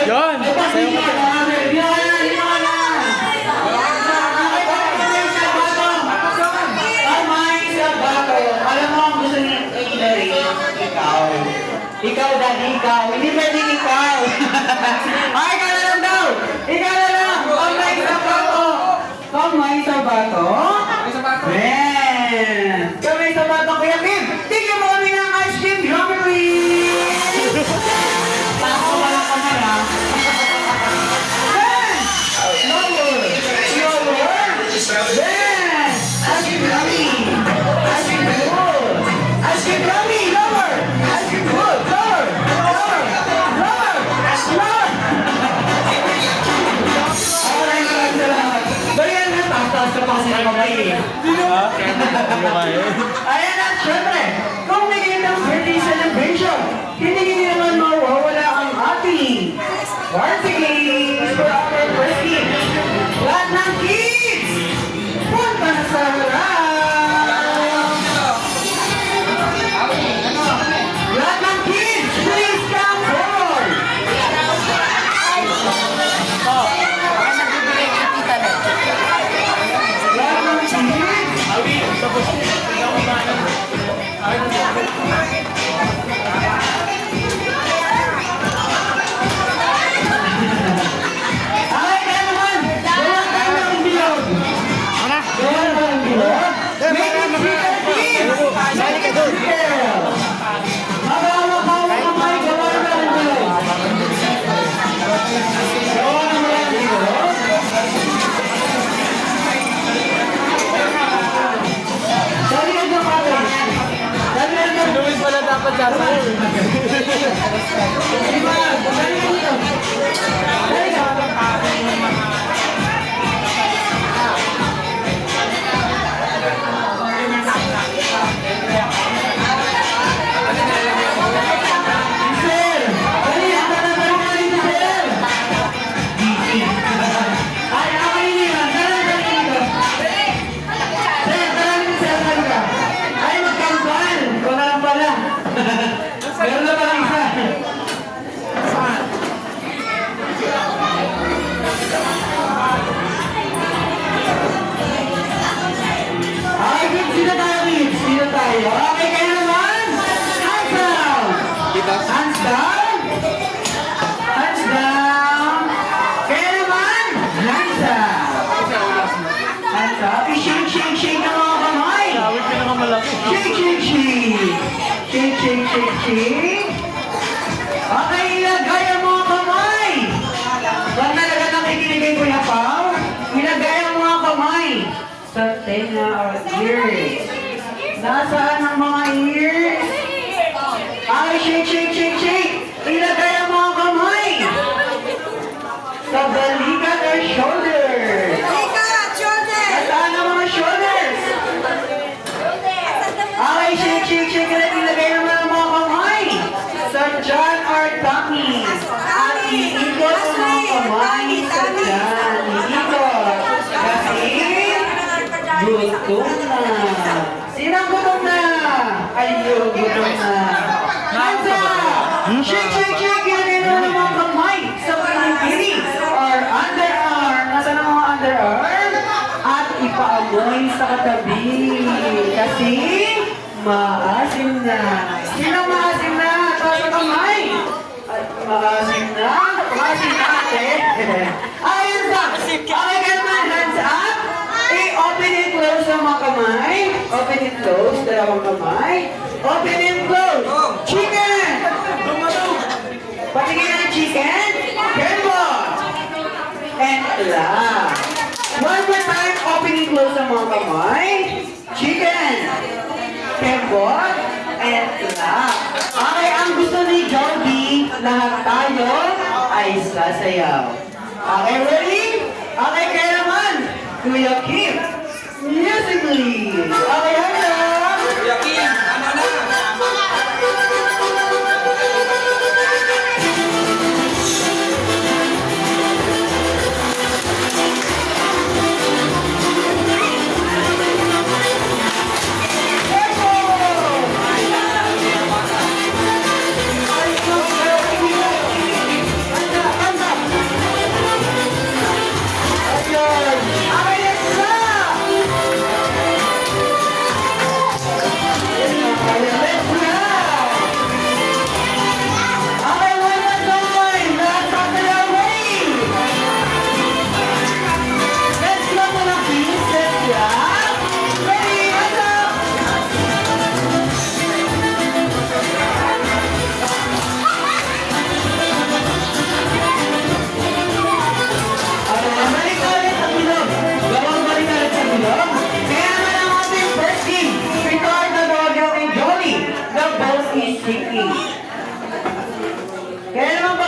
Yun! Sayo ka pa. Alam mo, ang gusto niya, ikaw. Ikaw, daddy, ikaw. Hindi pwedeng ikaw. Ay, ikaw na lang daw. Ikaw na lang. Kamay sa bato. Kamay sa bato? Man. Kamay sa bato, Kuya Kim. Tingnan mo kami ng ice cream geometry. Tako ka lang kamay, ha? Man. Lower. Lower. Man. Ice cream yummy. Ice cream good. Ice cream yummy. Lower. Ice cream good. Lower. Lower. Lower. Lower. Bayan na, taas-taas ka pa kasi ng kamay. Ha? Ano kayo? Ayan at syempre, kung nagiging birthday celebration, hindi naman mawawala ang ating party games for our first team. Lahat ng kids, punta na sa harap! Lahat ng kids, please come forward! Lahat ng kids, ay, kaya naman! Gawa tayo ng bilog! Ano? Gawa tayo ng bilog! Make it bigger, kids! Make it bigger! Magawak-hawak ang may gawa tayo ng bilog! Gawa naman ng bilog! Dali ka dyan, pare! Dali ka dyan! Luwin pala dapat sa sa'yo. Dali ka dito! Dali ka! Sir! Dali! Dali ka dito, sir! Ay, ako yun yun! Dali dito! Sir, dali dito, sir! Dali ka! Ay, magkampan! Ikaw na lang pala! Meron na pala isa! Ay, kids, dito tayo, kids! Dito tayo! Okay, kayo naman! Hands down! Hands down! Hands down! Kaya naman! Hands up! Hands up! I-shake, shake, shake ang mga kamay! Tawid ka naman malaki. Shake, shake, shake! Shake, shake, shake, shake! Okay, ilagay ang mga kamay! Huwag talaga nakikiligay ko na pa. Ilagay ang mga kamay sa tenga or ears. Nasaan ang mga ears? Ay, shake, shake, shake, shake! Ilagay ang mga kamay sa balikat or shoulders. Nasaan ang mga shoulders? Okay, shake, shake, shake. Ilagay naman ang mga kamay sa tiyan or tummy. At iikot ang mga kamay sa tiyan. Iikot. Kasi gutom na. Sinang gutom na? Ayun, gutom na. Hands up! Shake, shake, shake. Ilagay naman ang mga kamay sa pinipili or underarm. Nasaan ang mga underarm? At ipaamoy sa katabi. Kasi maasim na. Sino maasim na? Taas ang kamay. At maasim na. Maasim na ate. Ayun sa. Okay ka naman. Hands up. I-open and close ang mga kamay. Open and close. Dalawang kamay. Open and close. Chicken. Patingin ng chicken. Kembot. And clap. One more time, open and close ang mga kamay. Chicken. Kembot. And clap. Okay, ang gusto ni Jordy, lahat tayo ay sasayaw. Okay, ready? Okay, kaya naman, Kuya Kim. Musically. Okay, hello. Kuya Kim, ano na? Tempo!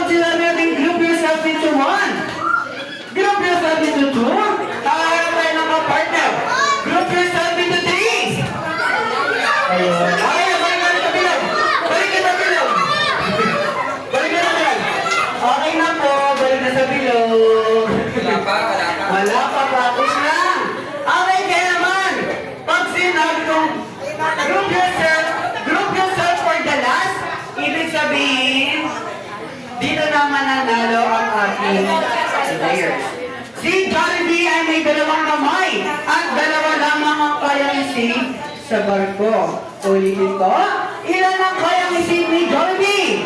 sinabi natin group yourself into one. Group yourself into two. Haharap tayo ng kapartner. Group yourself into three. Ayun. Okay, balik ka sa bilog. Balik ka sa bilog. Balik ka sa bilog. Okay na po, balik na sa bilog. Wala pa. Wala pa, tapos na. Okay, kaya naman, pag sinabi kong group yourself for the last, ibig sabihin, dito naman nanalo ang ating players. Si Jollibee ay may dalawang kamay at dalawa lamang ang kayang isip sa barko. Ulitin ko, ilan ang kayang isip ni Jollibee?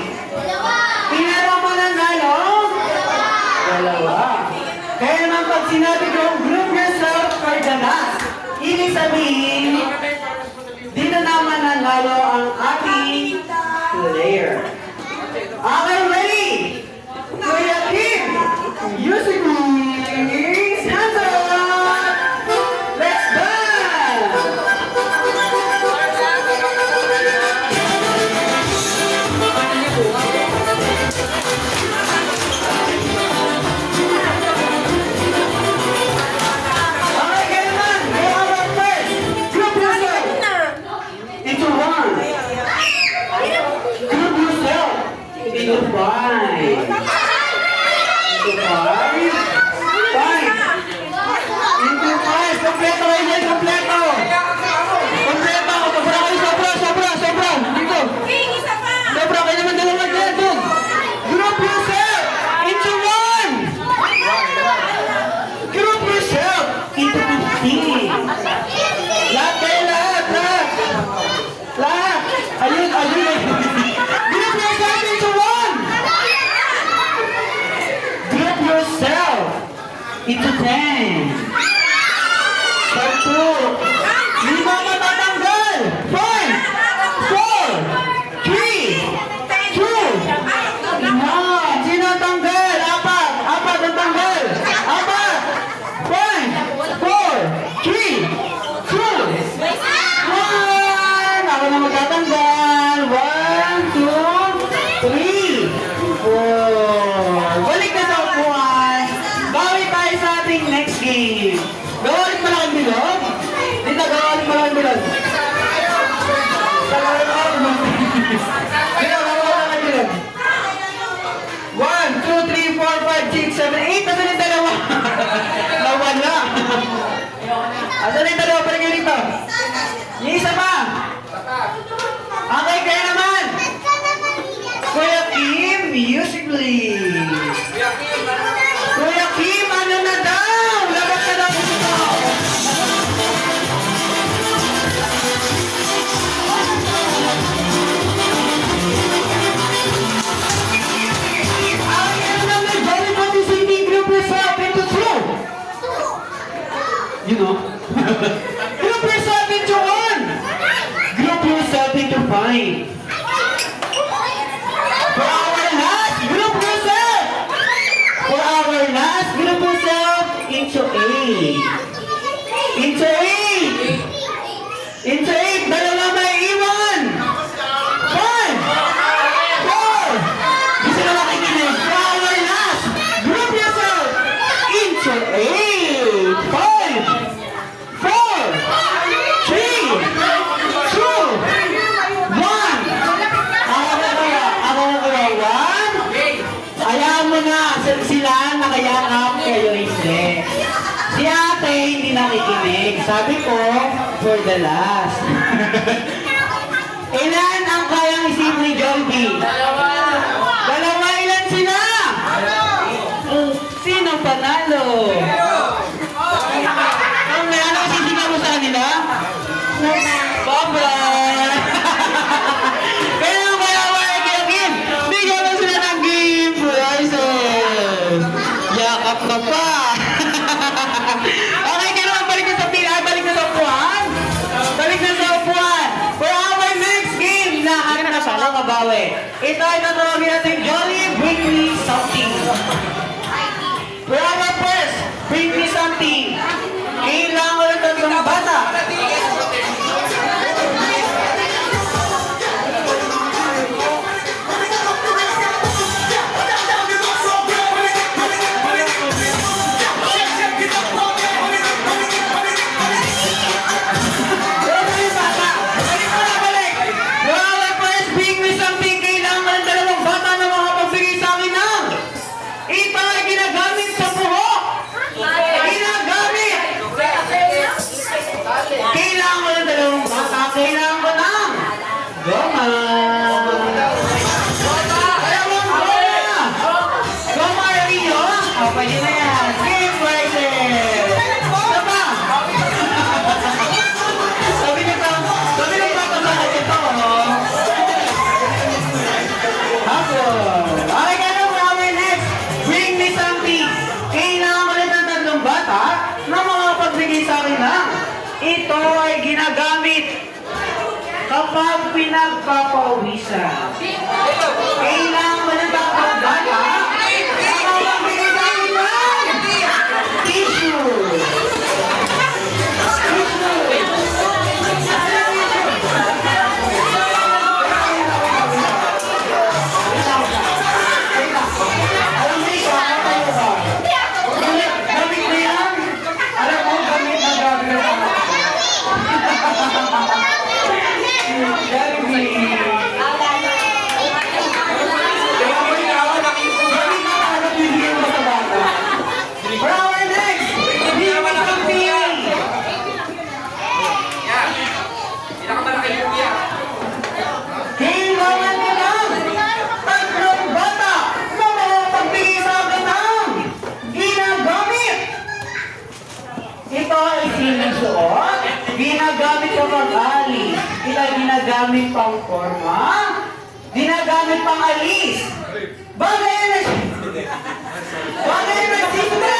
Ilan ang mananalo? Dalawa. Kaya naman pag sinabi kong group yourself for the last, ibig sabihin, dito naman nanalo ang ating player. Okay, ready? Kuya Kim, music please. Hands up! Let's dance! Okay, kaya naman, go out first. Group yourself into one. Group yourself into five. Into five. Five. Into five. Kompleto kayo dyan, kompleto. Kompleto. Sobra kayo, sobra. Dito. Sobra kayo naman dalawa dyan, dun. Group yourself into one. Group yourself into 15. Lahat kayo, lahat. Ayun. Group yourself into one. Group yourself into 10. Start 2. Lima matatanggal. 5, 4, 3, 2, 1. Sino ang tanggal? Apat ang tanggal. 5, 4, 3, 2, 1. Ako na magtatanggal. 1, 2, 3, 4. Balik na sa upuan. Bawi tayo sa ating next game. Gawin malaking bilog. Dito, gawin malaking bilog. Dito, gawin malaking bilog. 1, 2, 3, 4, 5, 6, 7, 8. Asan yung dalawa? Nawala. Asan yung dalawa? Balik kayo dito. Yung isa pa. Okay, kaya naman. Kuya Kim, music please. Kuya Kim, ano na daw? Labas ka daw dito. Ano na may volleyball City group yourself into two. You know? Group yourself into one. Group yourself into five. For our last, group yourself. For our last, group yourself into 8. Into 8. Into 8. Dalawa may iwan. 5, 4. Gusto na makikinig. For our last, group yourself into 8. 5, 4, 3, 2, 1. Ako na kaya. 1. Ayaw mo na. Sila nakayakap kayo hindi. Si ate hindi nakikinig. Sabi ko, for the last. Ilan ang kayang isip ni Jollibee? Dalawa. Ilan sila? Sino panalo? Ano sisigaw mo sa kanila? Baba! Kaya ang kaya kaya Kim, bigyan mo sila ng game prizes! Yakap ka pa! Okay, kaya naman balik na sa pila, balik na sa upuan! Balik na sa upuan! For our next game, na ano na pala kabawi. Ito kapag pinagpapawisan. Kailangan ng pagkagala ang magbigay tayo ng tissue. Ginagamit sa pag-alis. Ito ay ginagamit pang forma. Ginagamit pang alis. Bagay na nagsimula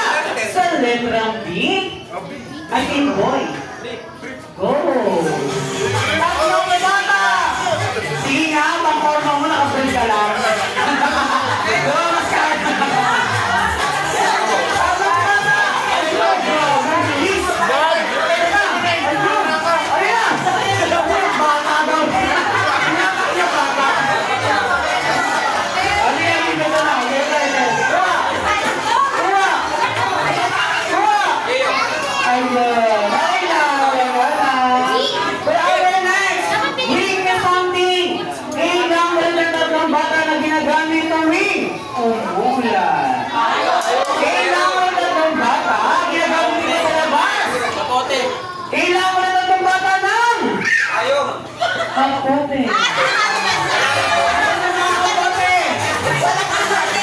sa letrang B at invoy. Go! Tatlong bata! Sige nga, pang forma mo nakapag ka lang. Go, maskart! Kapote.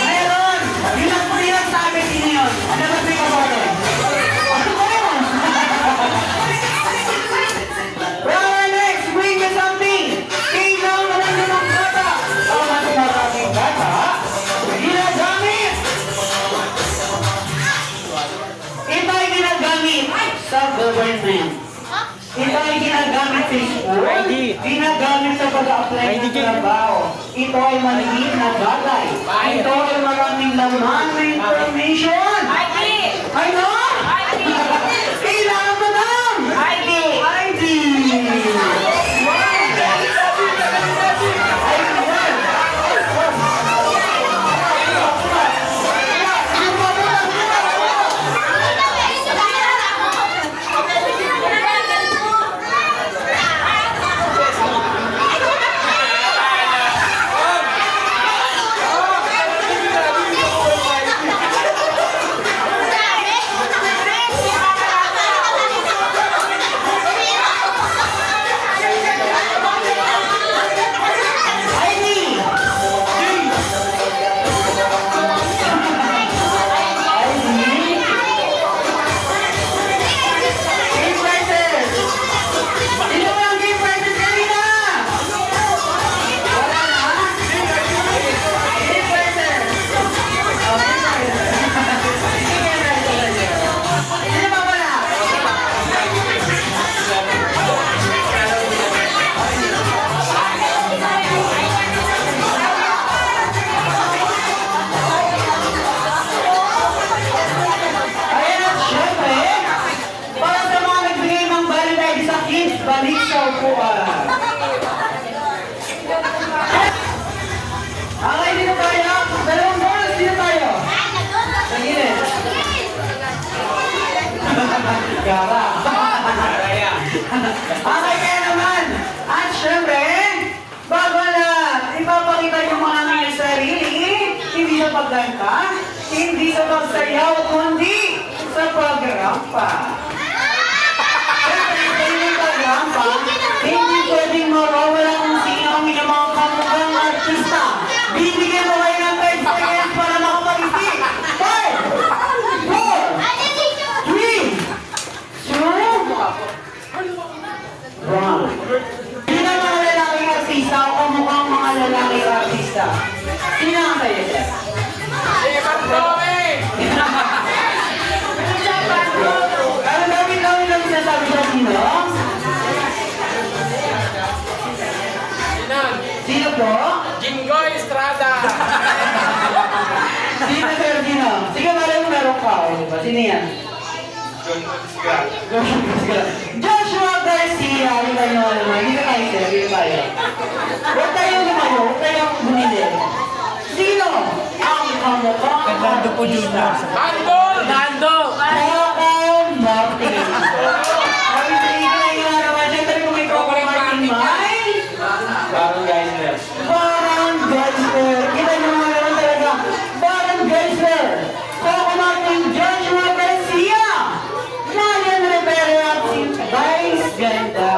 Meron. Bilang sabi sino yun. Ano ba si kapote? Ano ba yun? Well, next, bring me something. Kailangan na ng bata. Ang maraming bata. Ginagamit. Ito ay ginagamit sa government. Ito ay ginagamit sa school, ginagamit sa pag-apply ng trabaho. Ito ay maliit na bagay. Ito ay maraming laman na information. Ano? Kailangan mo lang! ID! Balik sa upuan. Okay, dito tayo. Dalawang bonus, dito tayo. Sa gilid. Gara. Okay, kaya naman. At syempre, bago na ipapakita yung mga aming sarili, hindi sa pagkanta, hindi sa pagsayaw, kundi sa pagrampa. Hindi pwedeng mawawala kung sino ang mga kamukhang artista. Bibigyan mo kayo ng 10 seconds para makapag-isip. 5, 4, 3, 2, 1. Sino ang mga lalaking artista o kamukhang mga lalaking artista? Sino ang kayo? Ano dami lang sinasabi sa sino? po? Jingo Estrada. Sino, sir? Sino? Sige, malay mo meron ka. O, diba? Sino yan? Joshua Garcia. Hindi kayo naman. Hindi kayo, sir. Hindi kayo. Huwag kayong lumayo. Huwag kayong bumili. Sino? Ang kamukhang Fernando po Junior. Handol. Nando! Coco Martin. Kami sa ikaw na yun naman. Siyempre kung may Coco Martin, may Parang guys na. Baron Geisler. Kita nyo mga naman talaga. Baron Geisler. Coco Martin, Joshua Garcia. Marian Rivera at si Vice Ganda.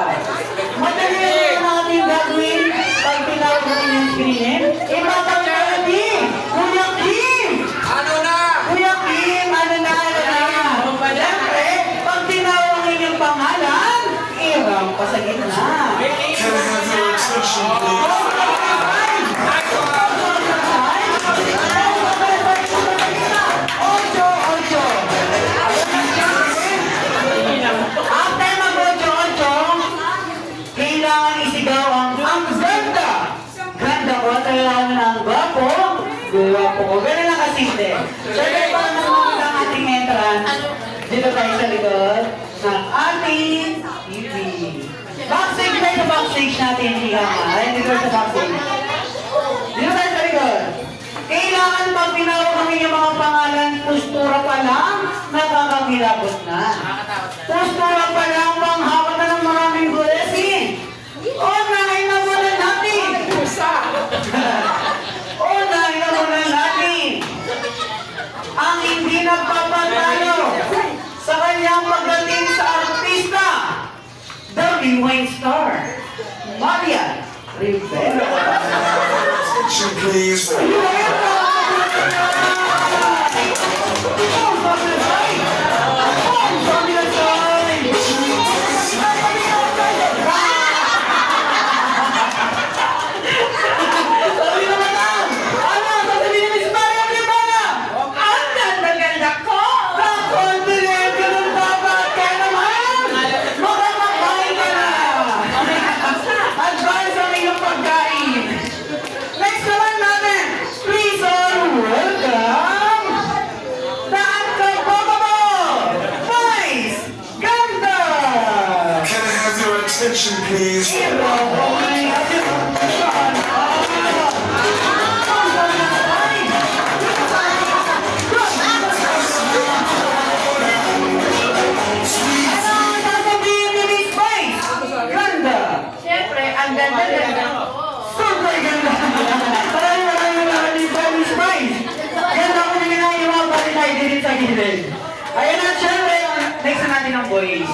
Madali na natin gagawin pag tinawag natin yung screen. Ipapag natin. Kuya Kim. Ano na? Kuya Kim, ano na? Siyempre, pag tinawag ang inyong pangalan, irang pa sa gitna. Ocho, ocho. After mag-ocho-ocho, kailangan isigaw ang ganda. Ganda ko, kailangan na ang gwapo. Gwapo ko. Ganun lang kasinte. Siyempre, para mas makita ang ating entrance, dito tayo sa likod ng ating TV. Backstage tayo sa backstage natin, higa nga. Ayun, dito tayo sa backstage. Dito tayo sa likod. Kailangan pag tinawag kami yung mga pangalan, postura pa lang, nakakakilabot na. Postura pa lang, panghawak na ng maraming blessing. Unahin na muna natin. Unahin na muna natin. Ang hindi nagpapatalo sa kanyang pagdating sa artista, the Rewind Star, Marian Rivera. Please. Advance ang iyong pagkain. Next naman natin, please all welcome the Uncontrollable Vice Ganda! Can I have your attention, please? Ano ang sasabihin ni Miss Vice Ganda? Siyempre, ang ganda-ganda ko. Super ganda! Maraming Miss Vice! Ganda ko na ginagawa pa rin tayo din sa gilid. Ayan na, syempre, next na natin ang boys.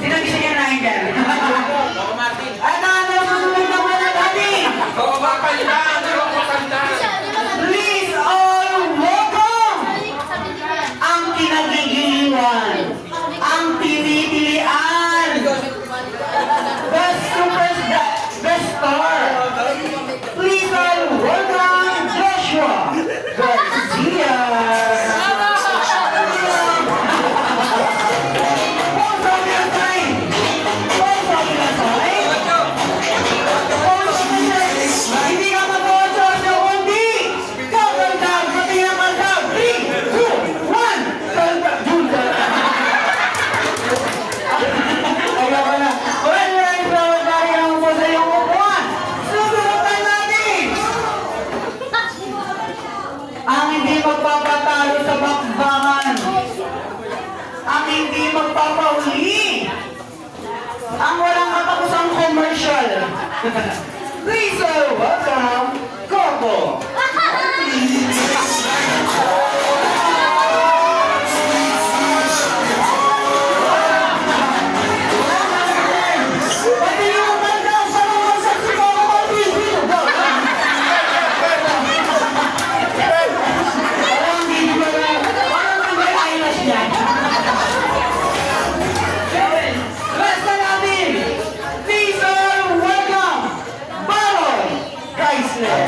Sino gusto niya na dyan? Coco Martin. At ano ang susunod na muna natin? Coco Martin. Coco Martin. Please all welcome ang kinagigiliwan, ang pinipilian, the superstar, the star. Please all welcome Joshua Garcia. Pause on your time. Pause on your time. Pause on your time. Hindi ka mag-pause sa kundi. Kakantag, pati ang kantag. 3, 2, 1. Kantag, Judah. Ayaw ka na. Maraming salamat dahil ang po sa iyong upuan. Susunutan natin. Ang hindi magpapatalo sa bakbakan. Ang hindi magpapauli. Ang walang katapusang commercial. Please welcome Coco. Pati yung kanta sa mga saksi ko ako mag-ibig. Parang hindi ko na, parang may eyelash yan. Last na natin, please all welcome Baron Geisler.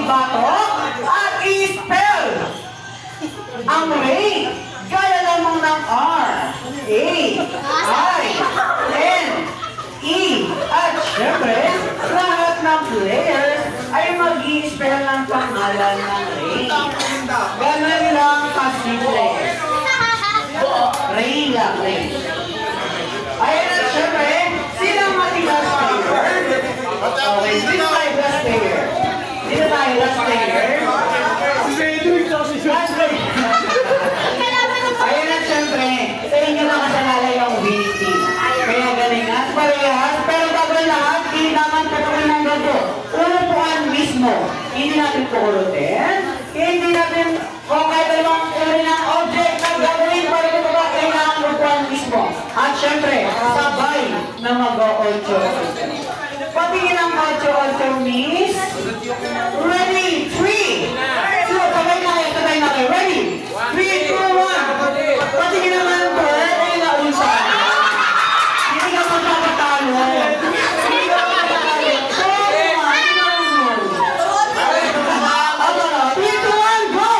ibato at i-spell ang Ray. Gaya lamang ng R, A, I, N, E. At syempre, lahat ng players ay mag-i-spell ng pangalan ng Ray. Ganun lang kasimple. Ray lang, Ray. Ayun at syempre, silang matigas player. Okay, sino tayo last player? Sino tayo last player? Last player. Ayun at syempre, sa inyo nakasalala yung winning team. Kaya galing at parehas, pero bago lahat, hindi naman patuloy ng gato. Unupuan mismo. Hindi natin pukulutin. Hindi natin, kung kahit anong uri ng object na gagawin para ito ba, kailangan unupuan mismo. At syempre, sabay na mag-8. Patingin ang 8-8, miss. Ready? 3, 2, sabay na kayo. Ready? 3, 2, 1. Patingin naman po, ay naunsa. Hindi ka magpapatalo. Hindi ka magpapatalo. So, ano na? 3, 2, 1, go!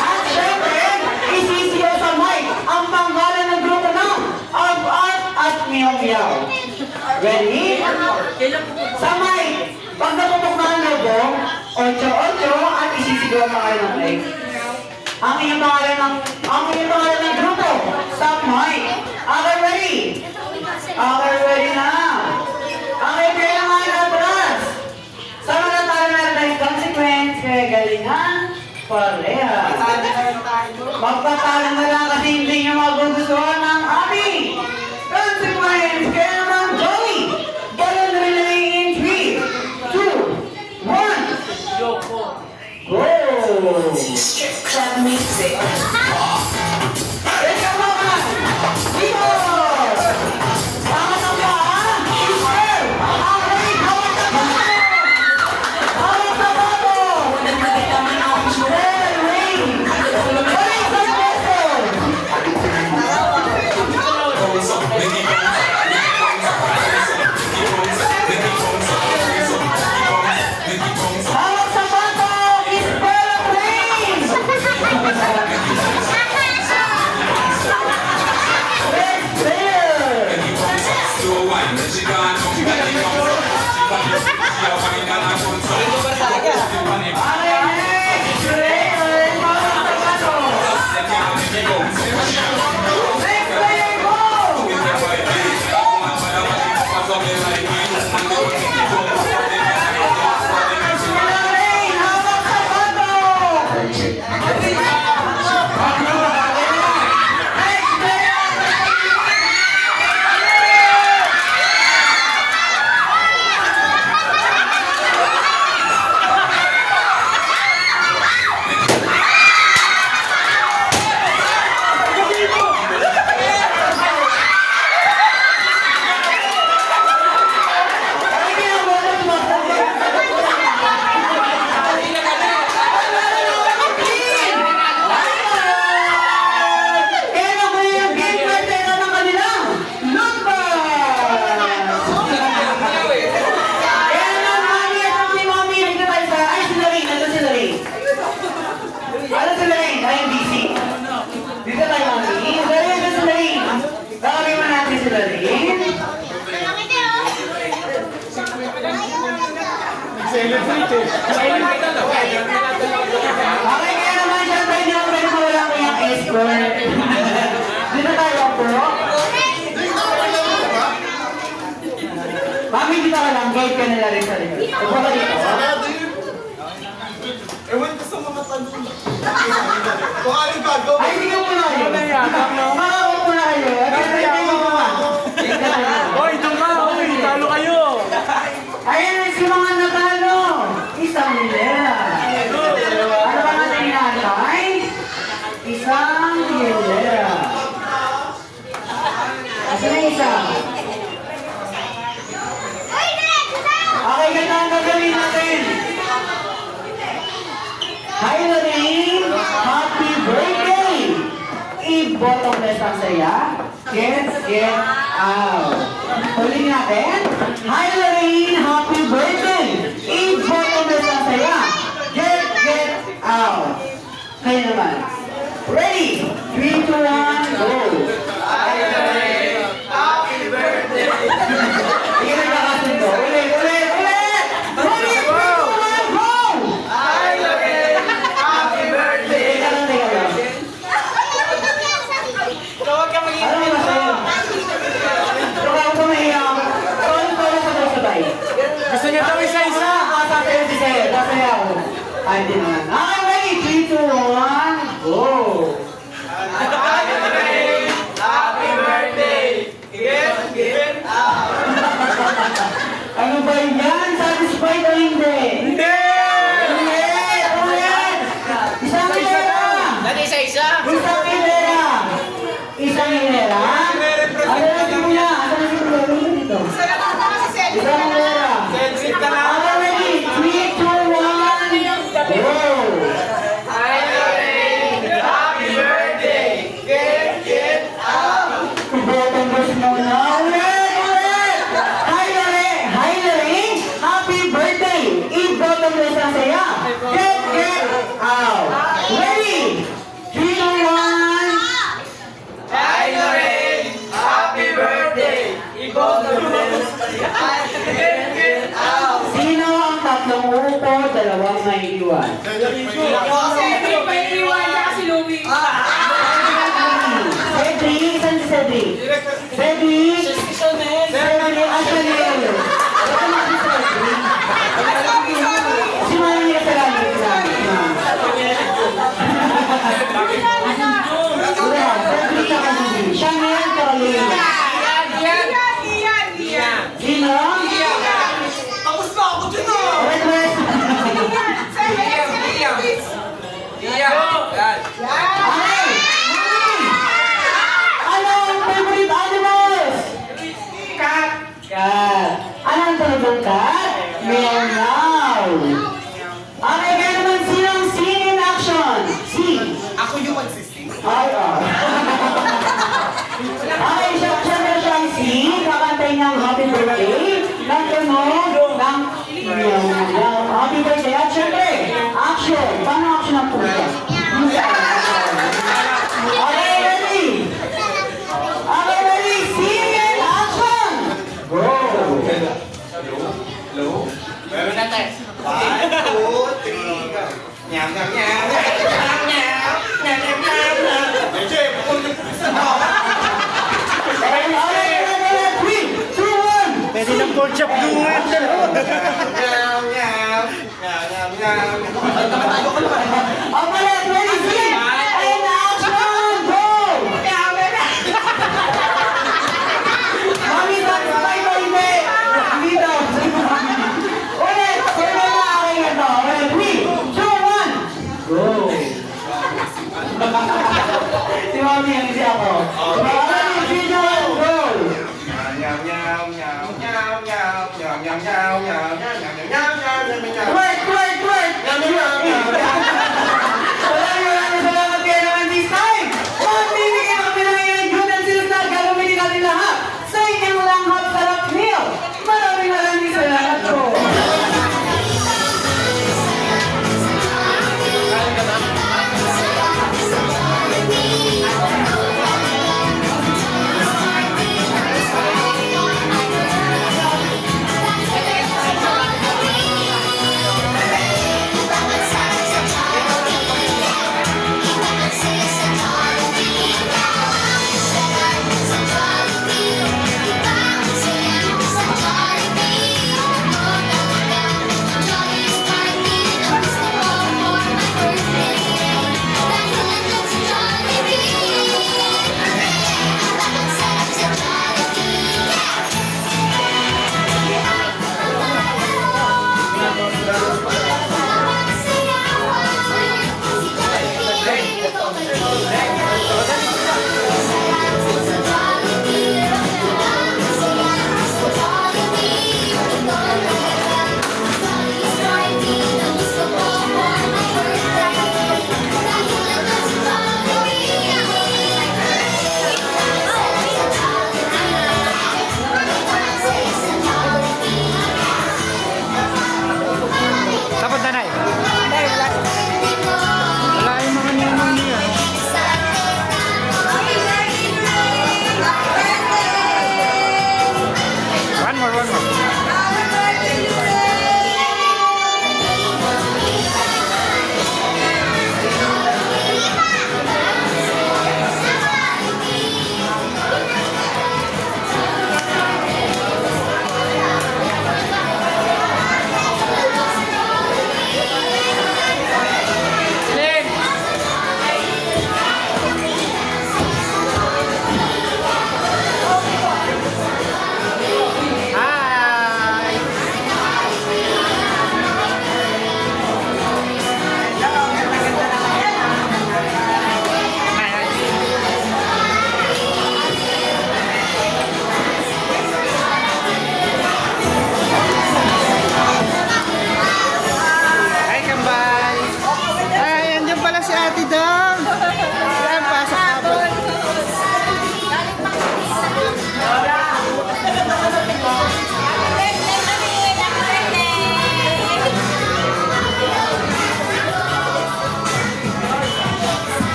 At syempre, isisiyo sa mic ang panggalan ng grupo ng Of Art at Meow Meow. Ready? Sa mic, pag natutok na ang logo, 8-8 at isisigaw ang pangalan ng mic. Ang inyong pangalan ng grupo sa mic. Okay, ready? Okay, ready na. Okay, kailangan na atras. Sa mga talo meron tayong consequence, kaya galingan, pareha. Magpatalo na lang kasi hindi nyo magugustuhan ng aming consequence. Kaya naman, Joey, balon relay in 3, 2, 1. Go! Club music. Let's go, man! Dito! Angat ang paa! Isel! Ang rin! Hawak sa bato! Hawak sa bato! Well, ring! Balik sa peso! Hawak sa bato! Isel ang ring! Let's clear! Okay, kaya naman syempre hindi ako pwede mawala ko yung escort. Dito tayo po. Mami, dito ka lang. Guide ka nila rin sa rin. Upo ka dito. Ewan ko sa mga tanong. Kung anong gagawin. Ay, sige po na kayo. Makakapo na kayo. Kasi tayo mo pa. Hoy, doon ka! Hoy, talo kayo! Ayan, si mga natalo. Isang hilera. Ano ba natin inatay? Isang hilera. Asa na isa? Okay, ganda ang gagawin natin. Hi, Lorraine! Happy birthday! I-bottomless ang saya. Get out. Huling natin. Hi, Lorraine! Happy birthday! Ready? 3, 2, 1, go! Sige na kakasundo. Ulit! Ready? 3, 2, 1, go! Teka lang. Ano ba sa'yo? Huwag ka mahiyak. Solo sabay-sabay. Gusto niya daw isa-isa. Sasayaw si Sir. Sasayaw. Ay, hindi naman. Ready? 3, 2, 1, go! Ano ba yan? Satisfied o hindi? Hindi! Ulit! Isang hilera! Isa-isa. Isang hilera! Isang hilera? Ano na simula? Ano na simula? Ano na dito? Isang hilera! Sensit ka lang. Ano ready? 3, 2, 1, go! Bottom verse muna. Ulit! Hi, Lore! Happy birthday! I-bottom verse ang saya. Get out! Ready? 3, 2, 1. Sino ang tatlong upo, dalawang may iwan? Cedric, saan si Cedric? Cedric! Cedric, asan yun? Saan si Cedric? Si Mami ka sa langit lang. Wala, Cedric ka kasi. Chanel Carolina. Sino? Wait, wait. Ay! Ano ang favorite animals? Cat. Ano ang talagang cat? Meow meow. Okay, kaya naman sino ang scene in action? Scene. Ako yung magsising. Ay, okay, siya ang scene. Kakantay ng happy birthday. Ng tunog. Ng meow meow. Happy birthday. At syempre, action. Paano action ang pusa? Okay, ready? Okay, ready? Scene in action! Go! Meron natin. 1, 2, 3, go. Nyam, nyam, nyam. Okay, 3, 2, 1. Pwede ng pork chop duet. Nyam, nyam. Nyam, nyam, nyam. Okay, ready? Scene in action! Go! Mami, satisfied o hindi? Hindi daw. Ulit! Sino na aking ito? Okay, 3, 2, 1. Go! Si Mami, hindi ako. Okay, 3, 2, 1, go! Nyam, nyam, nyam, nyam, nyam, nyam, nyam, nyam, nyam, nyam, nyam, nyam, nyam, nyam, nyam. Twerk! Salamat kayo naman this time! Magbibigyan kami ng ilang Jordan Seals na gagawin natin lahat sa inyong lang hap-sarap meal! Maraming salamat po!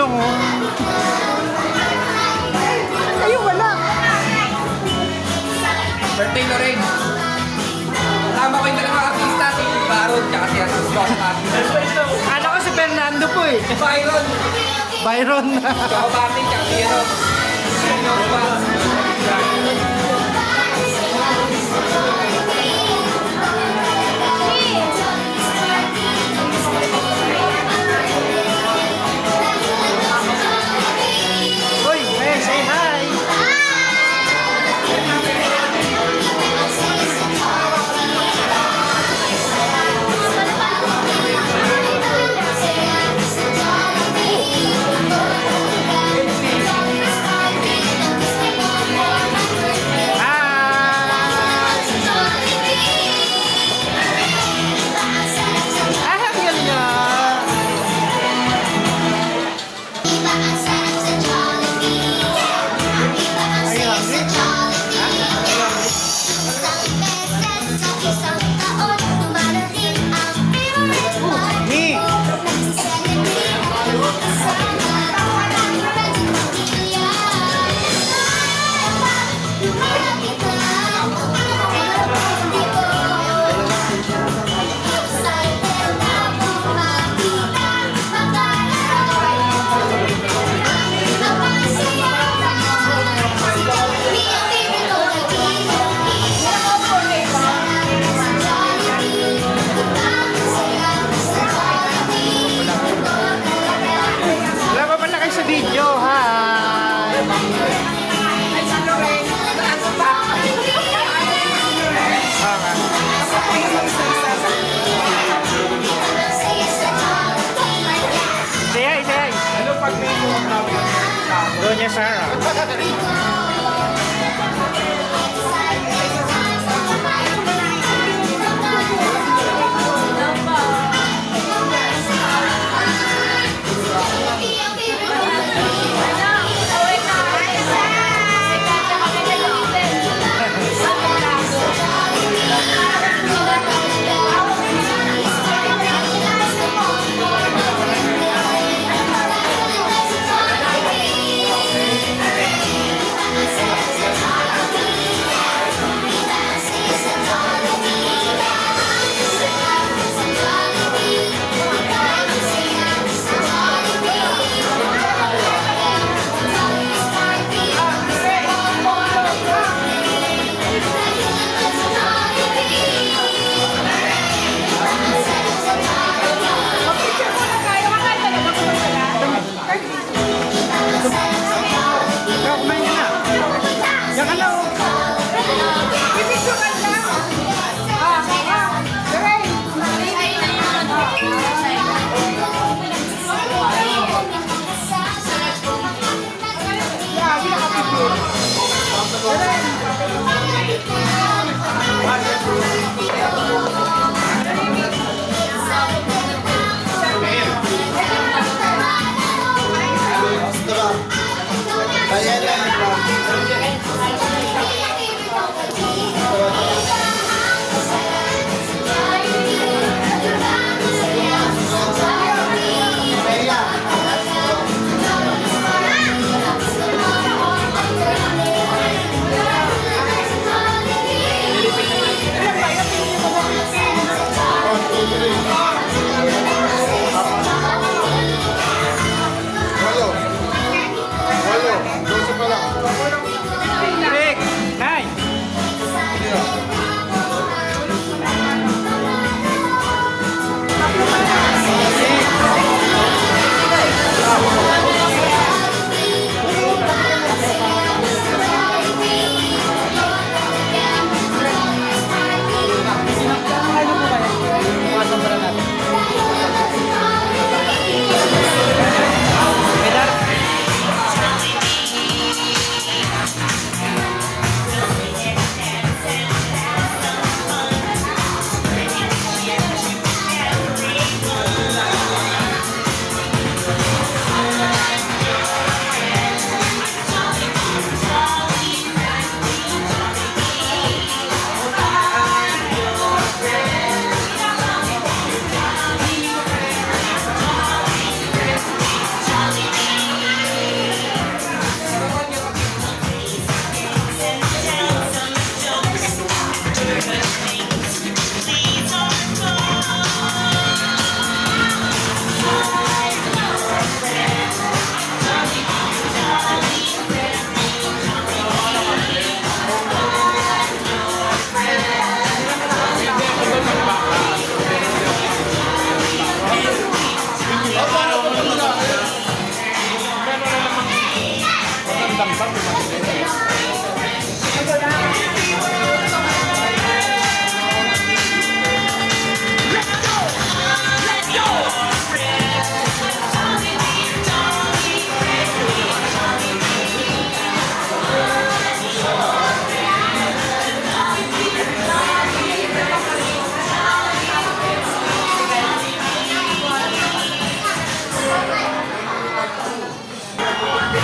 lang, oh. Ayun, wala. Birthday na rin. Tama ko yung dalawang artista, si Baron, tsaka si Scott Martin. Ano ko si Fernando po eh. Byron, Byron. Scott Martin, tsaka si ano. Sino ba? Uy, hey, say hi. Ah, ang galing nga. Ni. Wala pa pala kayo sa video, hi. Say hi, say hi. Ano pag may mga namin? Doña Sarah.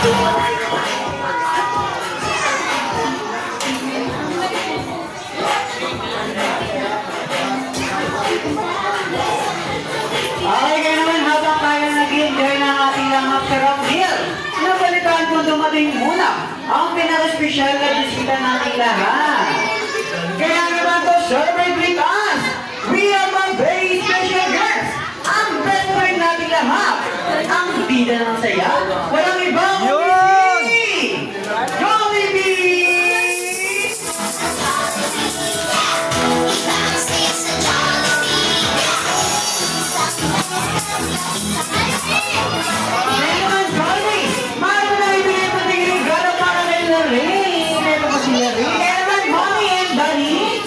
Okay, kaya naman habang tayo nag-enjoy ng ating masarap meal, nabalitaan ko dumating muna ang pinaka-special na bisita nating lahat. Kaya naman to celebrate with us, we have a very special guest, ang best friend nating lahat, ang bida ng saya, walang ibang Yun! Jollibee! Ngayon, Jollibee! Maaari na ibigay mo ng regalo para kay Lorraine. Ito po si Lorraine. Kaya naman, Mommy and Daddy,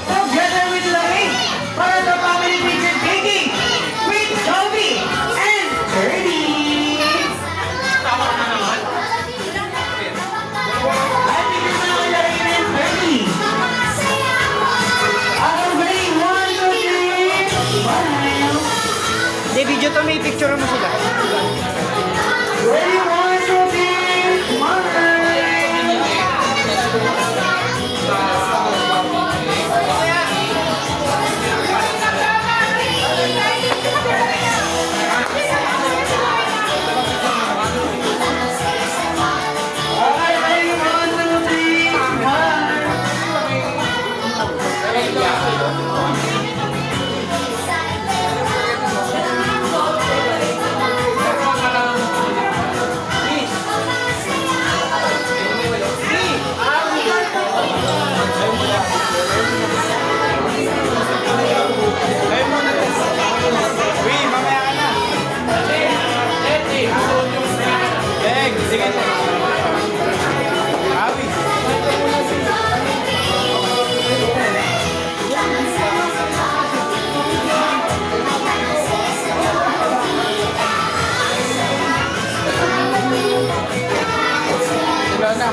together with Lorraine, para sa family picture taking with Jollibee and Birdie. At bigyan mo na kay Lorraine and Birdie. Are you ready? 1, 2, 3, smile. Hindi, video to, may picture mo sila. Ready, 1, 2, 3, smile. Okay, ready, 1, 2, 3, smile. Uy, mamaya ka na. Beg, sige. Awi. Wala na.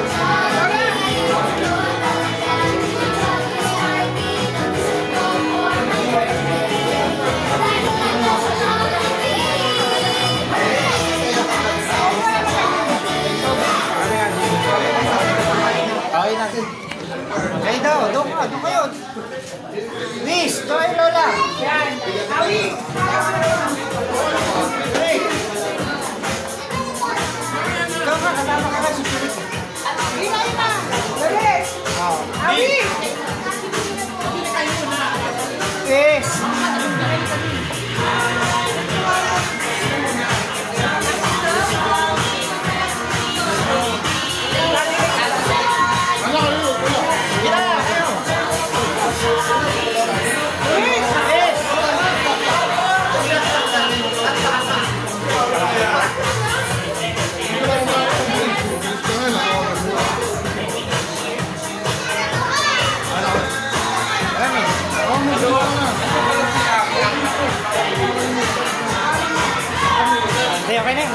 Okay na. Kayo daw, doon kayo. Miss, doon kayo, Lola. Hey. Ikaw ka, kasama ka kasi. Yes. Hindi, okay na yun.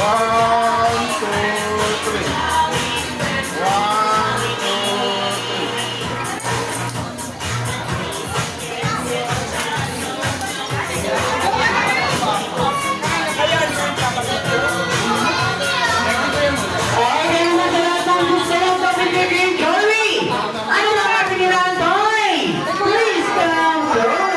One, two, three. One, two, three. Okay, naman sa lahat ng gusto ng Pamilya Green Jollibee. Ano na ang ating inaantay? Please come forward.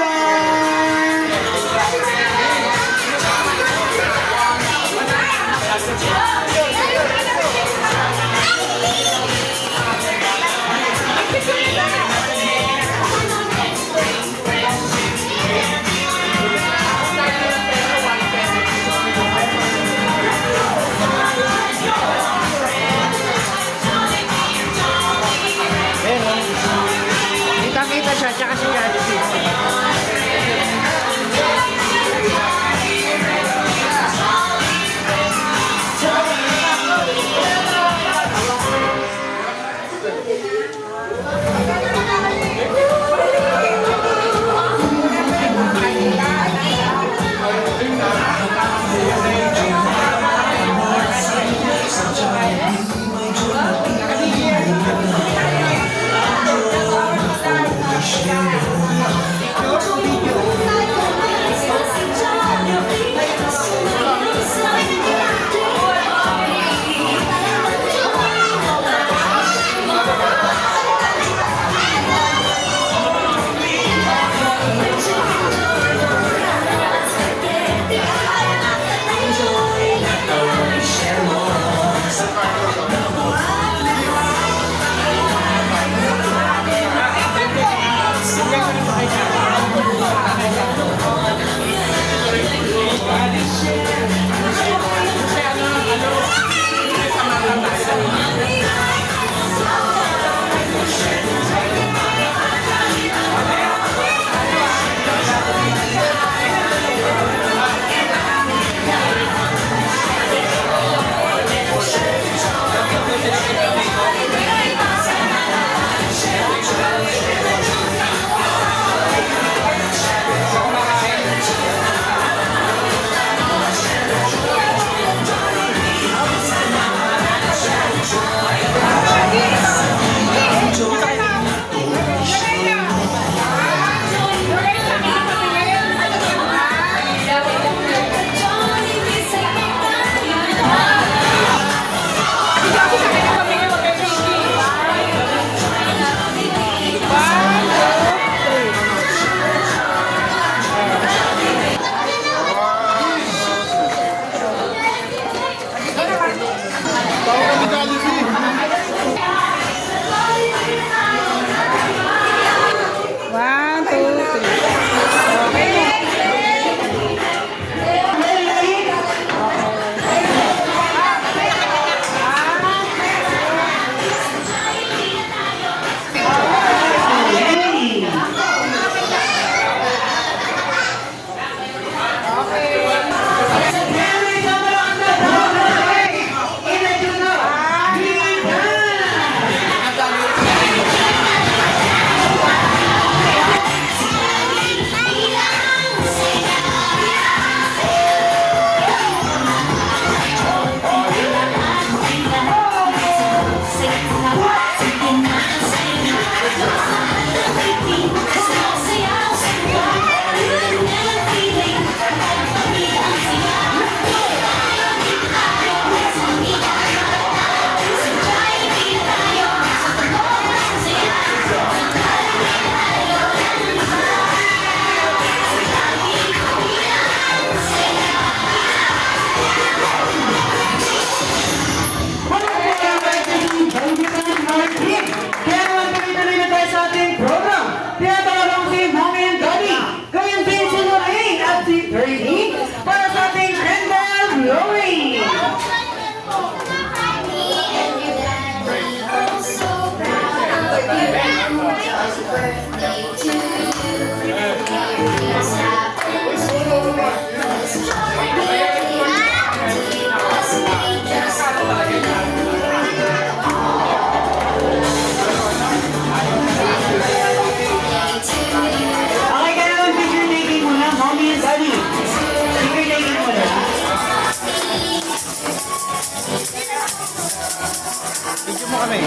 kami.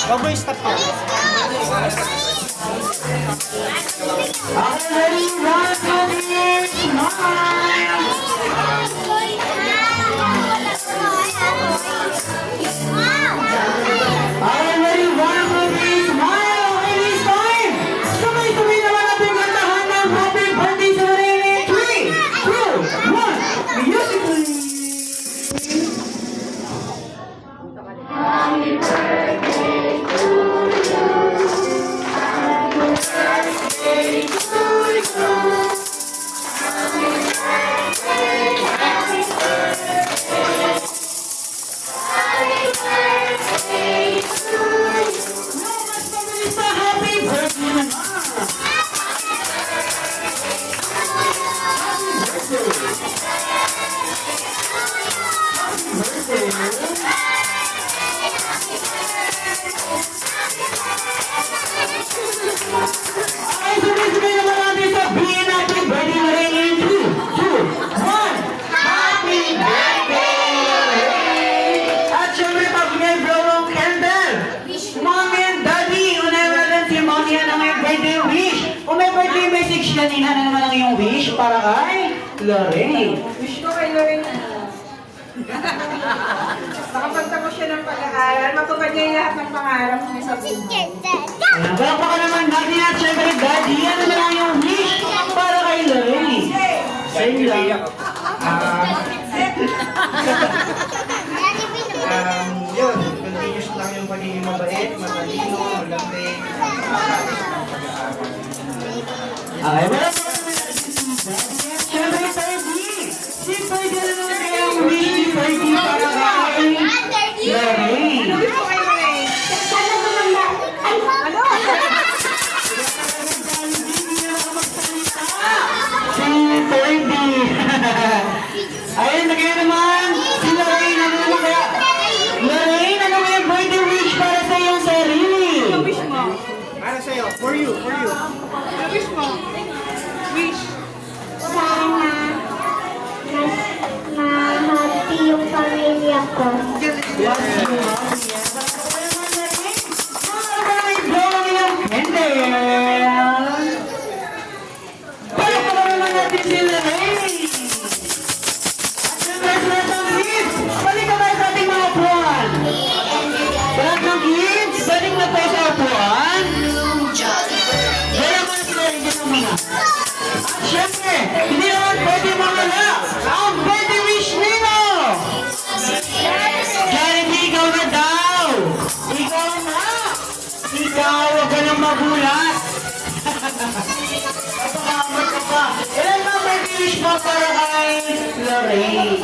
Huwag mo i-stop yan. Already one of these smile. Already one of these smile. And this time, sabay-sabay naman natin kantahan ng happy birthday sa Lorraine in 3, 2, 1. Music please. Happy birthday naman. Ay, sabay-sabay naman natin sabihin natin birthday na rin in 2, 2, 1. Happy birthday, Lorraine! At syempre, pag-bigay blow ng candle. Mommy and Daddy, unahin natin si Mommy ang may birthday wish. Kung may birthday message kanina na naman ang iyong wish para kay Lorraine. Wish ko kay Lorraine. Makapagtapos siya ng pag-aaral, matupad niya yung lahat ng pangarap niya sa buhay. Ayan, pa naman natin at syempre, Daddy, ano naman ang iyong wish para kay Lorraine? Same lang. Yun, continuous lang yung pagiging mabait, matalino, malambing, makakalis ng pag-aaral. Okay, wala pa naman natin si Daddy at syempre, Daddy. Si Daddy na naman ang wish ni Daddy para kay Lorraine. Wish ko kay Lorraine. Ano? Si Daddy. Ayun, na kayo naman. Si Lorraine, ano naman kaya? Lorraine, ano mo yung birthday wish para sa iyong sarili? Ano wish mo? Para sa'yo, for you. Ano wish mo? Wish. Sana happy yung pamilya ko. Yes, you are. Yes. Para naman natin, maraming blowing yung candle. Para naman natin si Lorraine. At syempre, sa lahat ng kids, balik na tayo sa ating mga upuan. Sa lahat ng kids, balik na tayo sa upuan. Wala mo na si Lorraine, dito muna. At syempre, hindi naman pwede mawala ang birthday wish nino! Jollibee, ikaw na daw! Ikaw na! Ikaw, huwag ka nang magulat! Napakamot ka pa! Ilan ba birthday wish mo para kay Lorraine?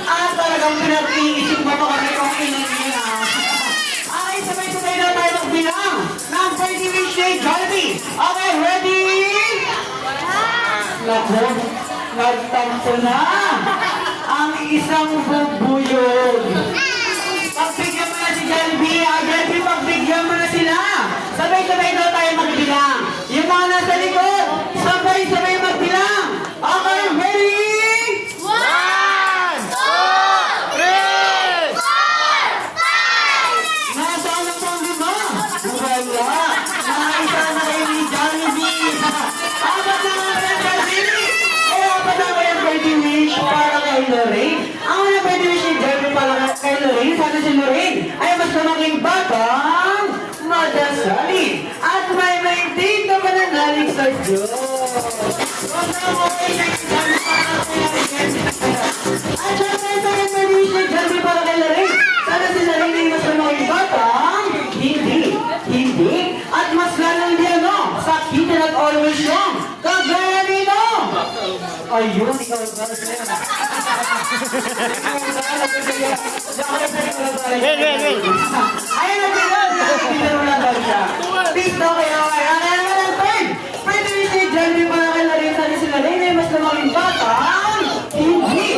At talagang pinag-iisip mo pa kami kung ilan nila. Ay, sabay-sabay na tayo magbilang ng birthday wish kay Jollibee! Okay, ready? Naku, nagtampo na ang isang bubuyog. Pagbigyan mo na si Jollibee, Jollibee, pagbigyan mo na sila. Sabay-sabay daw tayo magbilang. Yung mga nasa likod, sabay-sabay magbilang. Okay, ready? 1, 2, 3! Nasaan na po ang lima? Wala. Nakaisa na kayo ni Jollibee. Apat na nga sa Jollibee. Eh, apat na kayo birthday wish para kay Lorraine. Ang una birthday wish ni Jollibee para kay Lorraine, sana si Lorraine ay mas lumaking batang madasalin at may maintain na pananalig sa Diyos. Kasama ko ay nagsasabi para kay Lorraine. At syempre, sa birthday wish ni Jollibee para kay Lorraine, sana si Lorraine ay mas lumaking batang hindi, at mas lalong di sakitin at always yung kagaya nito. Ayun, ikaw ang para sa'yo. Wait. Ayun na pinag, pinag lang daw siya. Peace daw kayo. Ayan naman ang third. Pwede rin si Jollibee para kay Lorraine, sana si Lorraine ay mas lumaking batang hindi,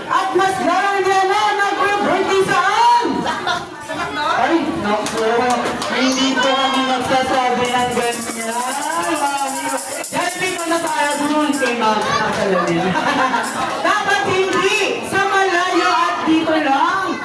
at mas lalong di nag-birthday saan? Ay, naku, hindi po kami magsasabi ng ganyan. Jollibee ko na tayo dun kay Ma'am Nakalamin. Dapat hindi sa malayo at dito lang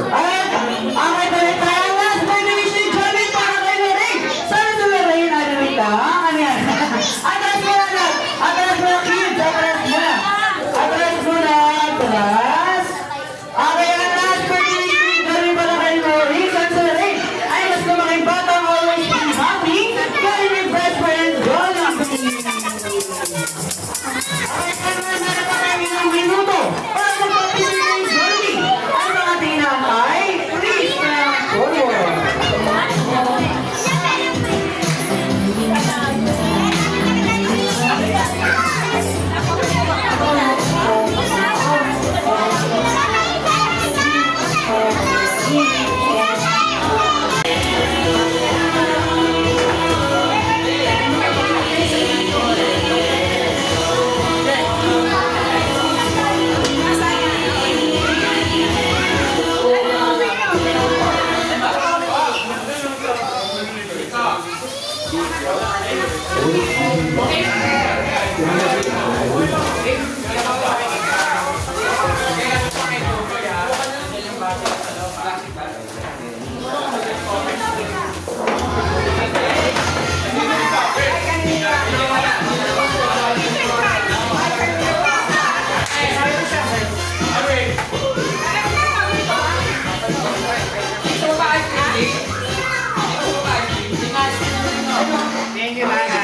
At ang may talentang last graduation challenge para kay Lorraine. Sana sa Lorraine, ano ito? Ano yan? Atras mo na! Atras mo na, kids! Atras mo na! Atras mo na! Atras! Okay, ang last graduation challenge para kay Lorraine. Sana sa Lorraine ay mas lumaking batang always be happy. Kaya yung best friend, Jollibee! Okay, meron pa kami ng minuto para magpapili kay Jollibee. Ang mga tinatay, please come forward. Thank you, Manay.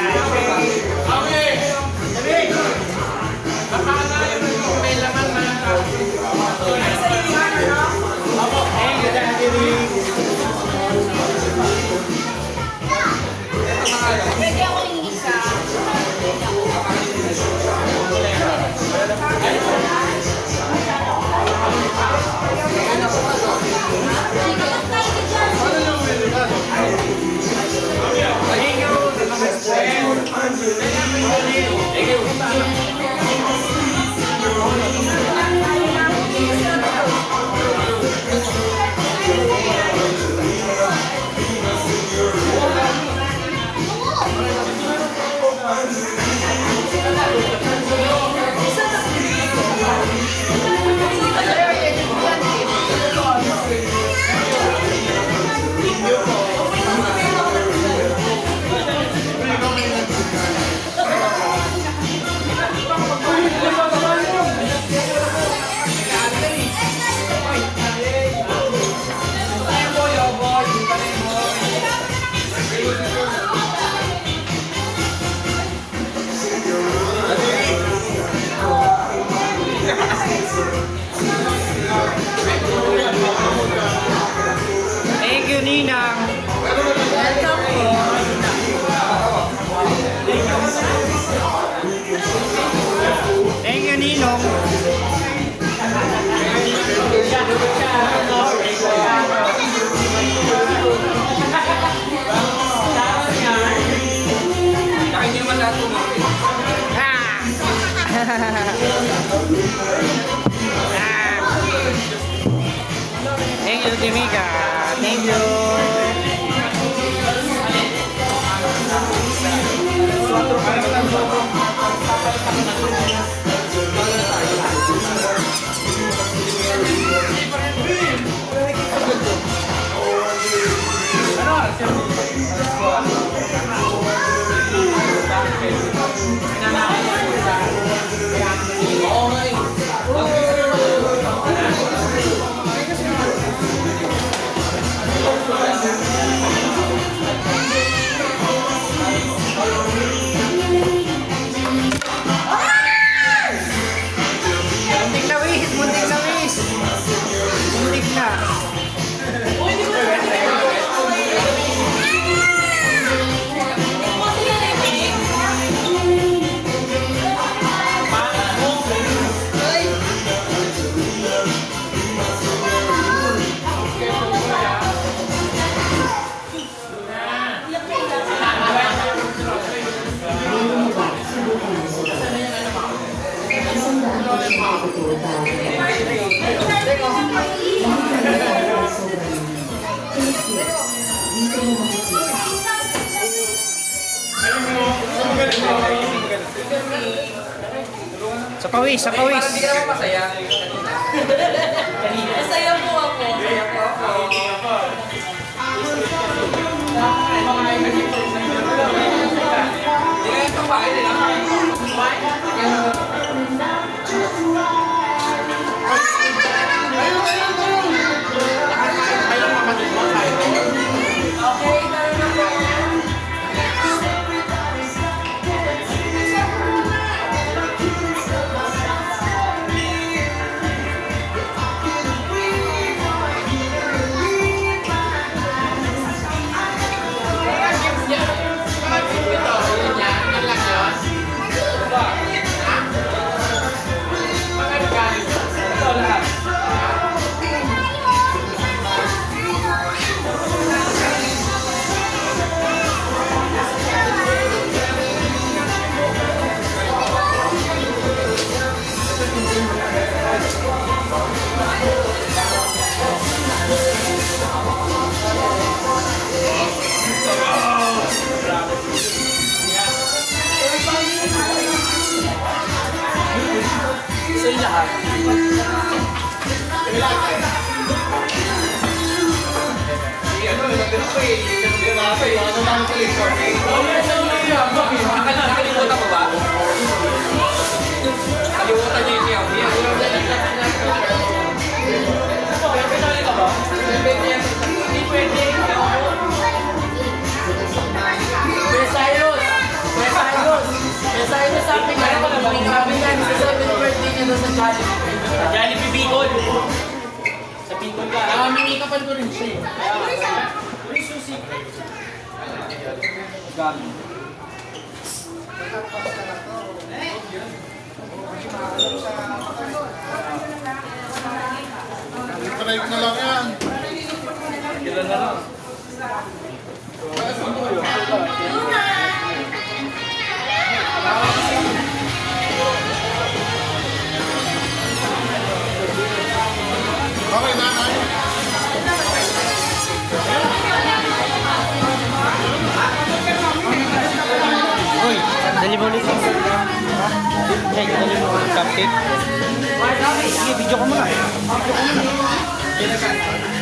Sa pawis, sa pawis. Parang hindi ka naman masaya. Masaya po ako. Hindi ka yung pangkain nila. Sa lahat. Nakalimutan ko ba? Nakalimutan niyo yung Miao Miao. Sa akin na naman, kami yan sa 7th birthday niya doon sa Jollibee. Sa Jollibee Bicol. Sa Bicol ka. Minikapan ko rin siya. Uy, susi. Gami. Try ko na lang yan. Kailan na lang. Okay, nanay. Uy, dali mo ulit. Hey, dali mo ulit cupcake. Sige, video ko muna. Video ko muna.